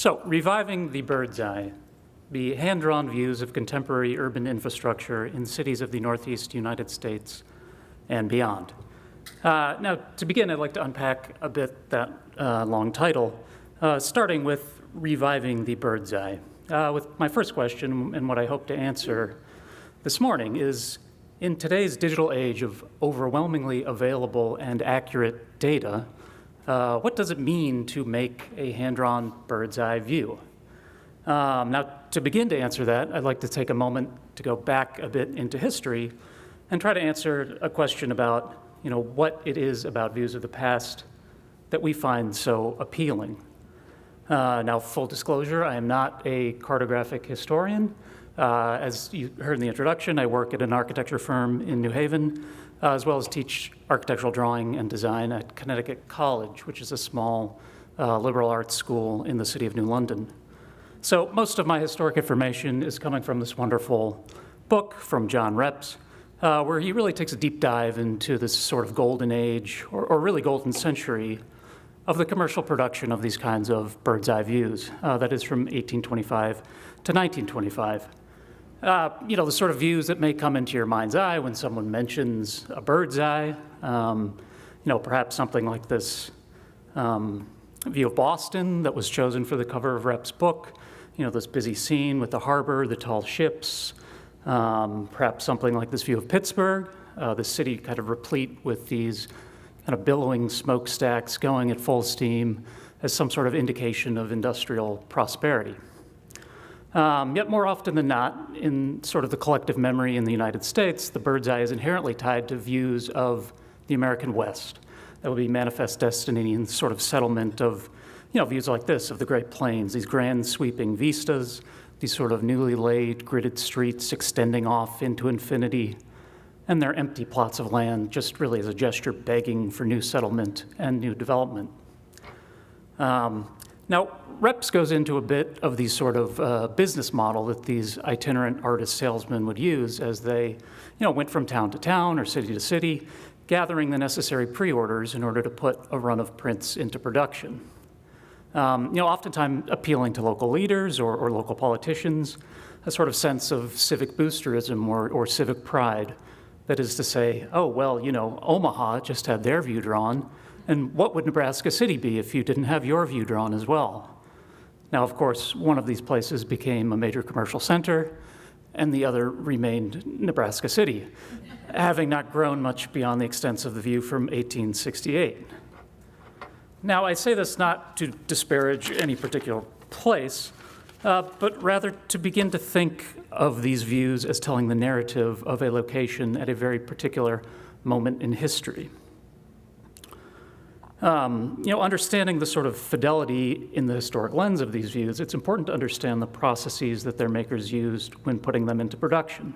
So, reviving the Birdseye, the hand-drawn views of contemporary urban infrastructure in cities of the Northeast United States and beyond. Now, to begin, I'd like to unpack a bit that long title, starting with reviving the Birdseye. With my first question, and what I hope to answer this morning, is in today's digital age of overwhelmingly available and accurate data, what does it mean to make a hand-drawn bird's eye view? Now, to begin to answer that, I'd like to take a moment to go back a bit into history and try to answer a question about, what it is about views of the past that we find so appealing. Now, full disclosure, I am not a cartographic historian. As you heard in the introduction, I work at an architecture firm in New Haven, as well as teach architectural drawing and design at Connecticut College, which is a small liberal arts school in the city of New London. So most of my historic information is coming from this wonderful book from John Reps, where he really takes a deep dive into this sort of golden age, or really golden century, of the commercial production of these kinds of bird's eye views. That is from 1825 to 1925. The sort of views that may come into your mind's eye when someone mentions a bird's eye, perhaps something like this view of Boston that was chosen for the cover of Rep's book, this busy scene with the harbor, the tall ships, perhaps something like this view of Pittsburgh, the city kind of replete with these kind of billowing smokestacks going at full steam as some sort of indication of industrial prosperity. Yet more often than not, in sort of the collective memory in the United States, the bird's eye is inherently tied to views of the American West. That would be manifest destiny and sort of settlement of, views like this of the Great Plains, these grand sweeping vistas, these sort of newly laid, gridded streets extending off into infinity, and their empty plots of land just really as a gesture begging for new settlement and new development. Now, Reps goes into a bit of the sort of business model that these itinerant artist salesmen would use as they, went from town to town or city to city, gathering the necessary pre-orders in order to put a run of prints into production. Oftentimes appealing to local leaders or local politicians, a sort of sense of civic boosterism or civic pride. That is to say, oh, well, Omaha just had their view drawn, and what would Nebraska City be if you didn't have your view drawn as well? Now, of course, one of these places became a major commercial center, and the other remained Nebraska City, having not grown much beyond the extents of the view from 1868. Now, I say this not to disparage any particular place, but rather to begin to think of these views as telling the narrative of a location at a very particular moment in history. Understanding the sort of fidelity in the historic lens of these views, it's important to understand the processes that their makers used when putting them into production.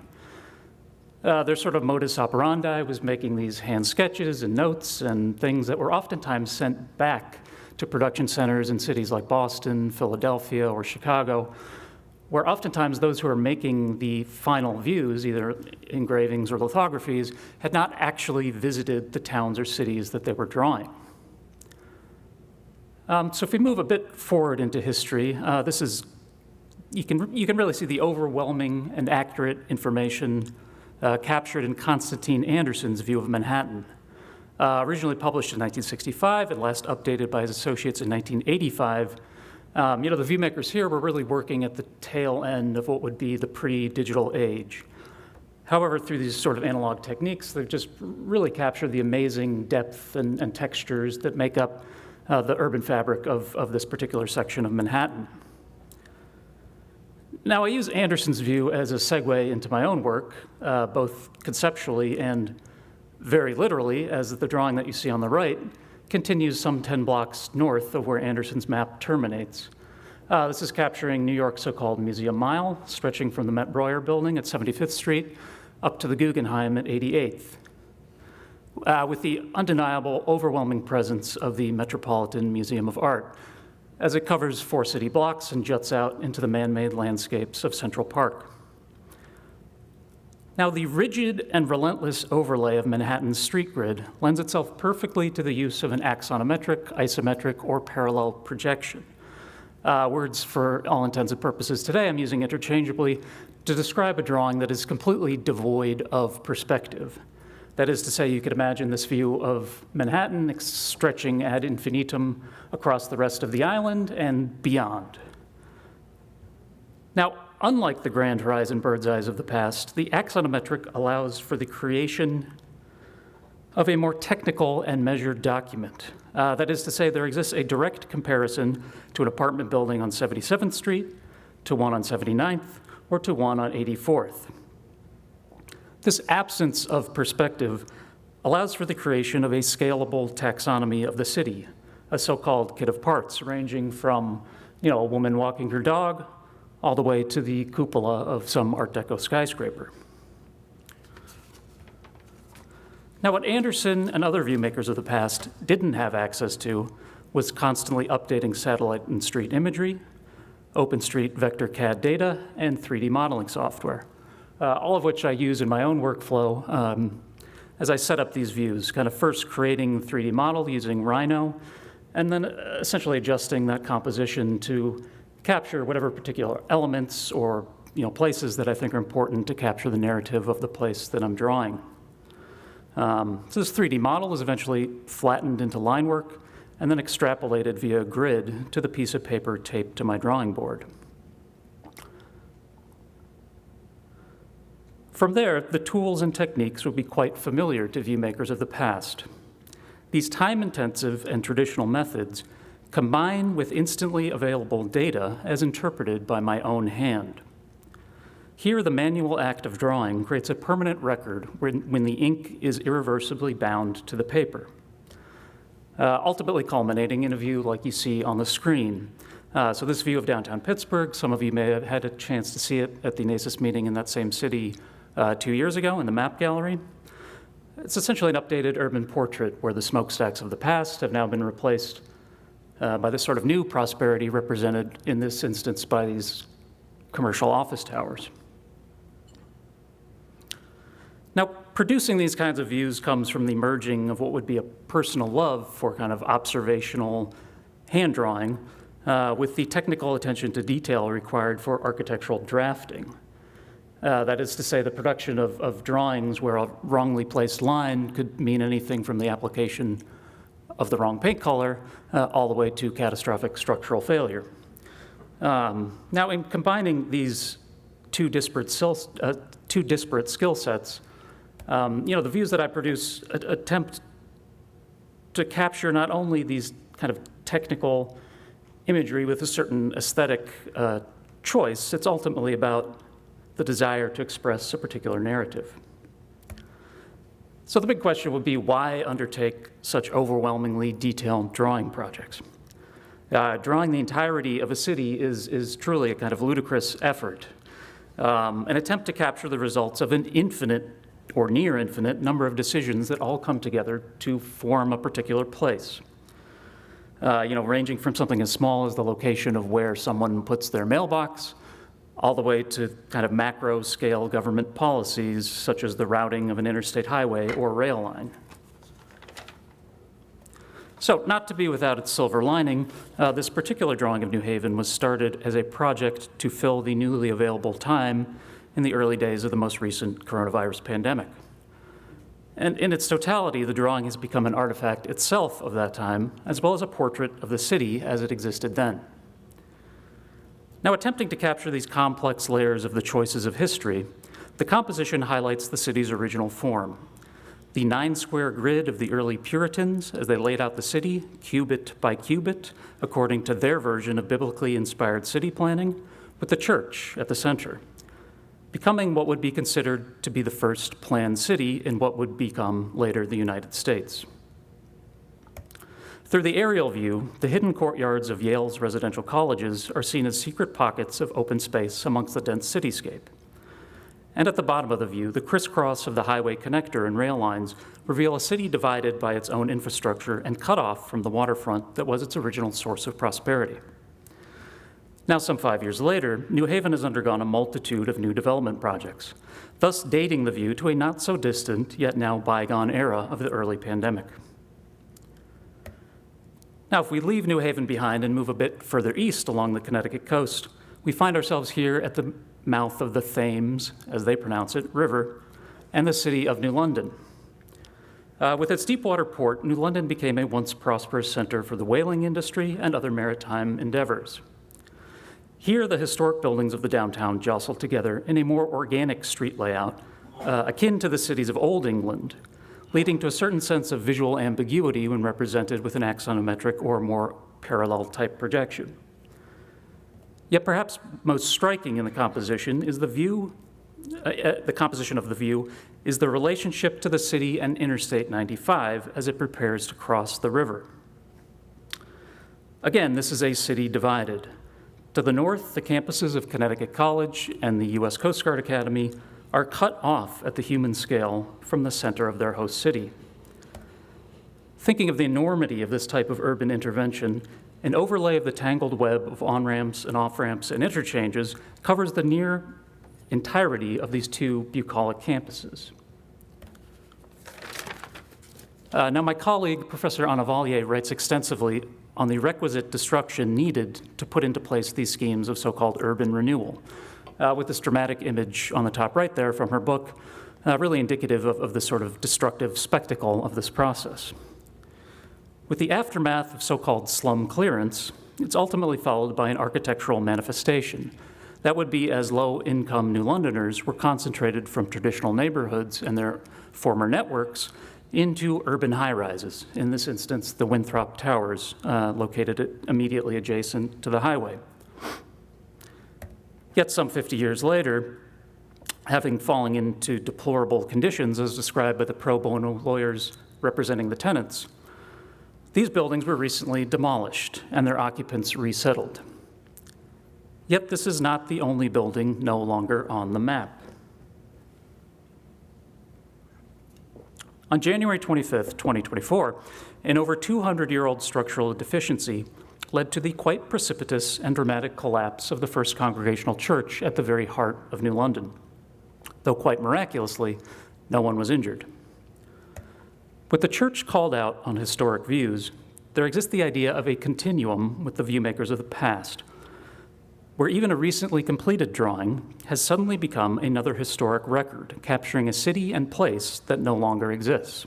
Their sort of modus operandi was making these hand sketches and notes and things that were oftentimes sent back to production centers in cities like Boston, Philadelphia, or Chicago, where oftentimes those who are making the final views, either engravings or lithographies, had not actually visited the towns or cities that they were drawing. So if we move a bit forward into history, you can really see the overwhelming and accurate information captured in Constantine Anderson's view of Manhattan. Originally published in 1965 and last updated by his associates in 1985, the viewmakers here were really working at the tail end of what would be the pre-digital age. However, through these sort of analog techniques, they've just really captured the amazing depth and textures that make up the urban fabric of this particular section of Manhattan. Now, I use Anderson's view as a segue into my own work, both conceptually and very literally, as the drawing that you see on the right continues some 10 blocks north of where Anderson's map terminates. This is capturing New York's so-called Museum Mile, stretching from the Met Breuer building at 75th Street up to the Guggenheim at 88th. With the undeniable, overwhelming presence of the Metropolitan Museum of Art, as it covers 4 city blocks and juts out into the man-made landscapes of Central Park. Now, the rigid and relentless overlay of Manhattan's street grid lends itself perfectly to the use of an axonometric, isometric, or parallel projection. Words, for all intents and purposes today, I'm using interchangeably to describe a drawing that is completely devoid of perspective. That is to say, you could imagine this view of Manhattan stretching ad infinitum across the rest of the island and beyond. Now, unlike the grand horizon bird's eyes of the past, the axonometric allows for the creation of a more technical and measured document. That is to say, there exists a direct comparison to an apartment building on 77th Street, to one on 79th, or to one on 84th. This absence of perspective allows for the creation of a scalable taxonomy of the city, a so-called kit of parts ranging from, a woman walking her dog all the way to the cupola of some Art Deco skyscraper. Now, what Anderson and other viewmakers of the past didn't have access to was constantly updating satellite and street imagery, OpenStreet vector CAD data, and 3D modeling software, all of which I use in my own workflow as I set up these views, kind of first creating the 3D model using Rhino, and then essentially adjusting that composition to capture whatever particular elements or places that I think are important to capture the narrative of the place that I'm drawing. So this 3D model is eventually flattened into line work and then extrapolated via grid to the piece of paper taped to my drawing board. From there, the tools and techniques would be quite familiar to viewmakers of the past. These time-intensive and traditional methods combine with instantly available data as interpreted by my own hand. Here, the manual act of drawing creates a permanent record when the ink is irreversibly bound to the paper, ultimately culminating in a view like you see on the screen. So this view of downtown Pittsburgh, some of you may have had a chance to see it at the NACIS meeting in that same city 2 years ago in the map gallery. It's essentially an updated urban portrait where the smokestacks of the past have now been replaced by this sort of new prosperity represented in this instance by these commercial office towers. Now, producing these kinds of views comes from the merging of what would be a personal love for kind of observational hand drawing with the technical attention to detail required for architectural drafting. That is to say, the production of drawings where a wrongly placed line could mean anything from the application of the wrong paint color all the way to catastrophic structural failure. Now, in combining these two disparate skill sets, the views that I produce attempt to capture not only these kind of technical imagery with a certain aesthetic choice, it's ultimately about the desire to express a particular narrative. So the big question would be, why undertake such overwhelmingly detailed drawing projects? Drawing the entirety of a city is truly a kind of ludicrous effort, an attempt to capture the results of an infinite or near infinite number of decisions that all come together to form a particular place. Ranging from something as small as the location of where someone puts their mailbox, all the way to kind of macro scale government policies, such as the routing of an interstate highway or rail line. So, not to be without its silver lining, this particular drawing of New Haven was started as a project to fill the newly available time in the early days of the most recent coronavirus pandemic. And in its totality, the drawing has become an artifact itself of that time, as well as a portrait of the city as it existed then. Now, attempting to capture these complex layers of the choices of history, the composition highlights the city's original form. The 9-square grid of the early Puritans as they laid out the city, cubit by cubit, according to their version of biblically inspired city planning, with the church at the center, becoming what would be considered to be the first planned city in what would become later the United States. Through the aerial view, the hidden courtyards of Yale's residential colleges are seen as secret pockets of open space amongst the dense cityscape. And at the bottom of the view, the crisscross of the highway connector and rail lines reveal a city divided by its own infrastructure and cut off from the waterfront that was its original source of prosperity. Now, some 5 years later, New Haven has undergone a multitude of new development projects, thus dating the view to a not-so-distant, yet now bygone era of the early pandemic. Now, if we leave New Haven behind and move a bit further east along the Connecticut coast, we find ourselves here at the mouth of the Thames, as they pronounce it, river, and the city of New London. With its deepwater port, New London became a once prosperous center for the whaling industry and other maritime endeavors. Here, the historic buildings of the downtown jostle together in a more organic street layout, akin to the cities of Old England, leading to a certain sense of visual ambiguity when represented with an axonometric or more parallel type projection. Yet perhaps most striking in the composition is the composition of the view is the relationship to the city and Interstate 95 as it prepares to cross the river. Again, this is a city divided. To the north, the campuses of Connecticut College and the U.S. Coast Guard Academy are cut off at the human scale from the center of their host city. Thinking of the enormity of this type of urban intervention, an overlay of the tangled web of on-ramps and off-ramps and interchanges covers the near entirety of these two bucolic campuses. Now, my colleague, Professor Anavalier, writes extensively on the requisite destruction needed to put into place these schemes of so-called urban renewal, with this dramatic image on the top right there from her book, really indicative of the sort of destructive spectacle of this process. With the aftermath of so-called slum clearance, it's ultimately followed by an architectural manifestation. That would be as low-income New Londoners were concentrated from traditional neighborhoods and their former networks into urban high-rises, in this instance, the Winthrop Towers, located immediately adjacent to the highway. Yet some 50 years later, having fallen into deplorable conditions as described by the pro bono lawyers representing the tenants, these buildings were recently demolished and their occupants resettled. Yet this is not the only building no longer on the map. On January 25th, 2024, an over 200-year-old structural deficiency led to the quite precipitous and dramatic collapse of the First Congregational Church at the very heart of New London. Though quite miraculously, no one was injured. With the church called out on historic views, there exists the idea of a continuum with the viewmakers of the past, where even a recently completed drawing has suddenly become another historic record, capturing a city and place that no longer exists.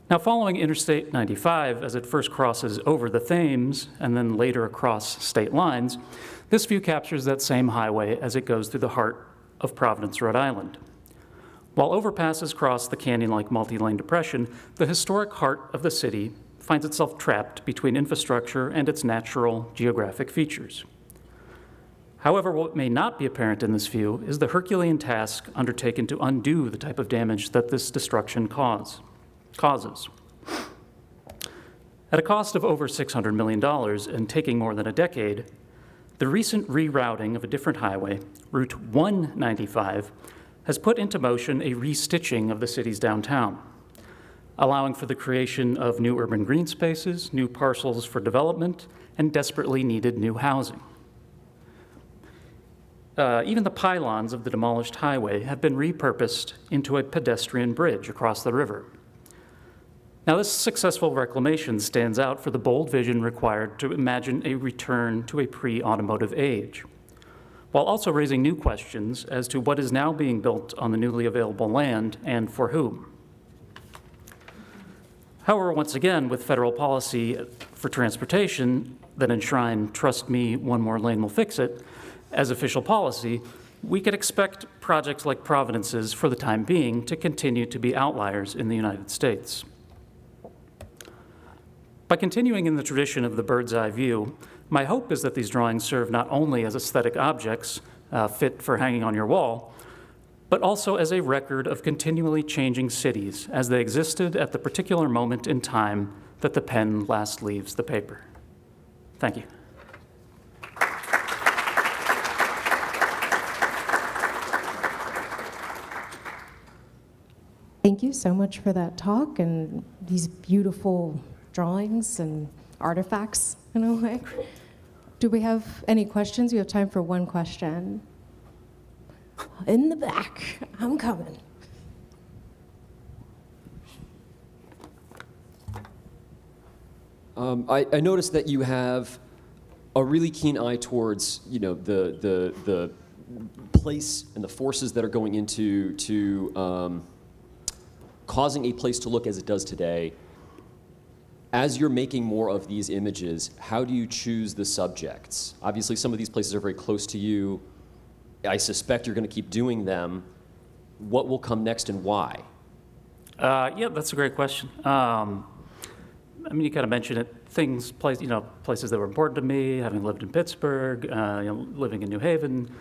Now, following Interstate 95 as it first crosses over the Thames and then later across state lines, this view captures that same highway as it goes through the heart of Providence, Rhode Island. While overpasses cross the canyon-like multi-lane depression, the historic heart of the city finds itself trapped between infrastructure and its natural geographic features. However, what may not be apparent in this view is the Herculean task undertaken to undo the type of damage that this destruction causes. At a cost of over $600 million and taking more than a decade, the recent rerouting of a different highway, Route 195, has put into motion a restitching of the city's downtown, allowing for the creation of new urban green spaces, new parcels for development, and desperately needed new housing. Even the pylons of the demolished highway have been repurposed into a pedestrian bridge across the river. Now, this successful reclamation stands out for the bold vision required to imagine a return to a pre-automotive age, while also raising new questions as to what is now being built on the newly available land and for whom. However, once again, with federal policy for transportation that enshrine, trust me, one more lane will fix it, as official policy, we could expect projects like Providence's, for the time being, to continue to be outliers in the United States. By continuing in the tradition of the bird's eye view, my hope is that these drawings serve not only as aesthetic objects fit for hanging on your wall, but also as a record of continually changing cities as they existed at the particular moment in time that the pen last leaves the paper. Thank you. Thank you so much for that talk and these beautiful drawings and artifacts in a way. Do we have any questions? We have time for one question. In the back, I'm coming. I noticed that you have a really keen eye towards, the place and the forces that are going into causing a place to look as it does today. As you're making more of these images, how do you choose the subjects? Obviously, some of these places are very close to you. I suspect you're going to keep doing them. What will come next and why? Yeah, that's a great question. You kind of mentioned it. Places that were important to me, having lived in Pittsburgh, living in New Haven,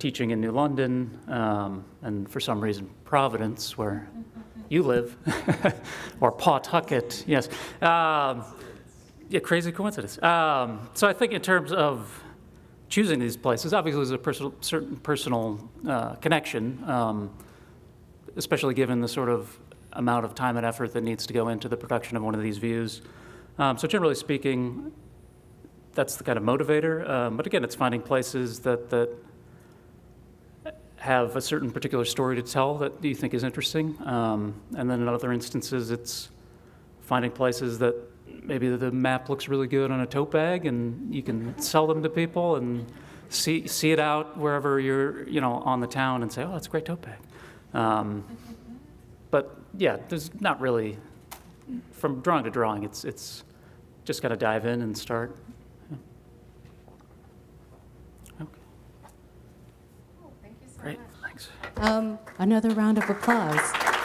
teaching in New London, and for some reason, Providence, where you live, or Pawtucket, yes. Yeah, crazy coincidence. So I think in terms of choosing these places, obviously there's a certain personal connection, especially given the sort of amount of time and effort that needs to go into the production of one of these views. So generally speaking, that's the kind of motivator. But again, it's finding places that have a certain particular story to tell that you think is interesting. And then in other instances, it's finding places that maybe the map looks really good on a tote bag and you can sell them to people and see it out wherever you're on the town and say, oh, that's a great tote bag. But yeah, there's not really, from drawing to drawing, it's just got to dive in and start. Yeah. Okay. Oh, thank you so Great, much. thanks. Another round of applause.